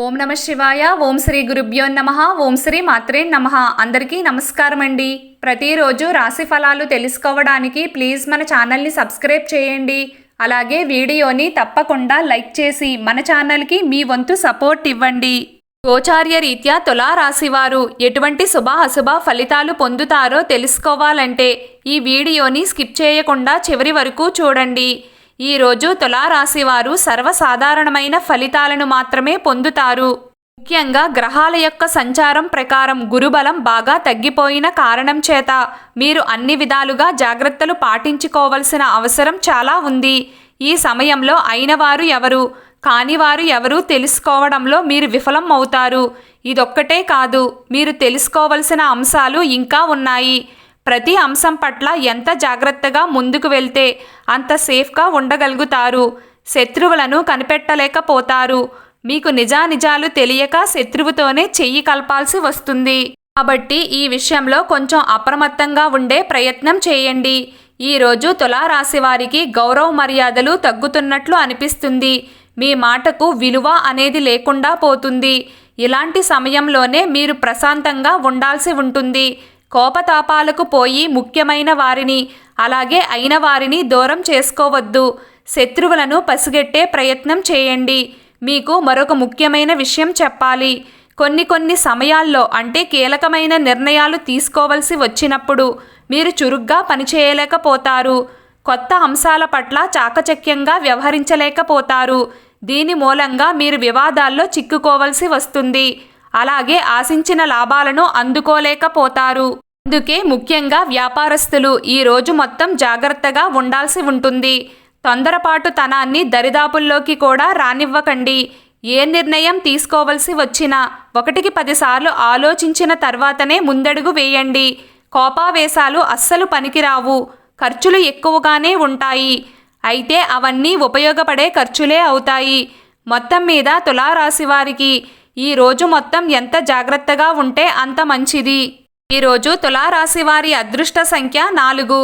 ఓం నమ శివాయ. ఓం శ్రీ గురుభ్యో నమః. ఓం శ్రీ మాత్రే నమః. అందరికీ నమస్కారం అండి. ప్రతిరోజు రాశి ఫలాలు తెలుసుకోవడానికి ప్లీజ్ మన ఛానల్ని సబ్స్క్రైబ్ చేయండి. అలాగే వీడియోని తప్పకుండా లైక్ చేసి మన ఛానల్కి మీ వంతు సపోర్ట్ ఇవ్వండి. గోచార్య రీత్యా తులా రాశివారు ఎటువంటి శుభ అశుభ ఫలితాలు పొందుతారో తెలుసుకోవాలంటే ఈ వీడియోని స్కిప్ చేయకుండా చివరి వరకు చూడండి. ఈరోజు తులారాశివారు సర్వసాధారణమైన ఫలితాలను మాత్రమే పొందుతారు. ముఖ్యంగా గ్రహాల యొక్క సంచారం ప్రకారం గురుబలం బాగా తగ్గిపోయిన కారణం చేత మీరు అన్ని విధాలుగా జాగ్రత్తలు పాటించుకోవలసిన అవసరం చాలా ఉంది. ఈ సమయంలో అయినవారు ఎవరు కానివారు ఎవరు తెలుసుకోవడంలో మీరు విఫలం అవుతారు. ఇదొక్కటే కాదు, మీరు తెలుసుకోవలసిన అంశాలు ఇంకా ఉన్నాయి. ప్రతి అంశం పట్ల ఎంత జాగ్రత్తగా ముందుకు వెళ్తే అంత సేఫ్గా ఉండగలుగుతారు. శత్రువులను కనిపెట్టలేకపోతారు. మీకు నిజానిజాలు తెలియక శత్రువుతోనే చెయ్యి కలపాల్సి వస్తుంది. కాబట్టి ఈ విషయంలో కొంచెం అప్రమత్తంగా ఉండే ప్రయత్నం చేయండి. ఈరోజు తులారాశి వారికి గౌరవ మర్యాదలు తగ్గుతున్నట్లు అనిపిస్తుంది. మీ మాటకు విలువ అనేది లేకుండా పోతుంది. ఇలాంటి సమయంలోనే మీరు ప్రశాంతంగా ఉండాల్సి ఉంటుంది. కోపతాపాలకు పోయి ముఖ్యమైన వారిని అలాగే అయిన వారిని దూరం చేసుకోవద్దు. శత్రువులను పసిగట్టే ప్రయత్నం చేయండి. మీకు మరొక ముఖ్యమైన విషయం చెప్పాలి. కొన్ని సమయాల్లో అంటే కీలకమైన నిర్ణయాలు తీసుకోవలసి వచ్చినప్పుడు మీరు చురుగ్గా పనిచేయలేకపోతారు. కొత్త అంశాల పట్ల చాకచక్యంగా వ్యవహరించలేకపోతారు. దీని మూలంగా మీరు వివాదాల్లో చిక్కుకోవలసి వస్తుంది. అలాగే ఆశించిన లాభాలను అందుకోలేకపోతారు. అందుకే ముఖ్యంగా వ్యాపారస్తులు ఈ రోజు మొత్తం జాగ్రత్తగా ఉండాల్సి ఉంటుంది. తొందరపాటు తనాన్ని దరిదాపుల్లోకి కూడా రానివ్వకండి. ఏ నిర్ణయం తీసుకోవలసి వచ్చినా 1కి 10 సార్లు ఆలోచించిన తర్వాతనే ముందడుగు వేయండి. కోపావేశాలు అస్సలు పనికిరావు. ఖర్చులు ఎక్కువగానే ఉంటాయి. అయితే అవన్నీ ఉపయోగపడే ఖర్చులే అవుతాయి. మొత్తం మీద తులారాశి వారికి ఈ రోజు మొత్తం ఎంత జాగ్రత్తగా ఉంటే అంత మంచిది. ఈరోజు తులారాశి వారి అదృష్ట సంఖ్య 4.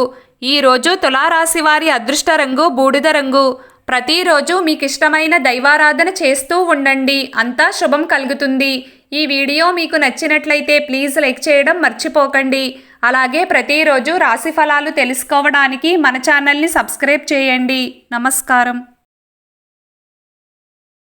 ఈరోజు తులారాశి వారి అదృష్ట రంగు బూడిద రంగు. ప్రతిరోజు మీకు ఇష్టమైన దైవారాధన చేస్తూ ఉండండి. అంతా శుభం కలుగుతుంది. ఈ వీడియో మీకు నచ్చినట్లయితే ప్లీజ్ లైక్ చేయడం మర్చిపోకండి. అలాగే ప్రతిరోజు రాశి ఫలాలు తెలుసుకోవడానికి మన ఛానల్ని సబ్స్క్రైబ్ చేయండి. నమస్కారం.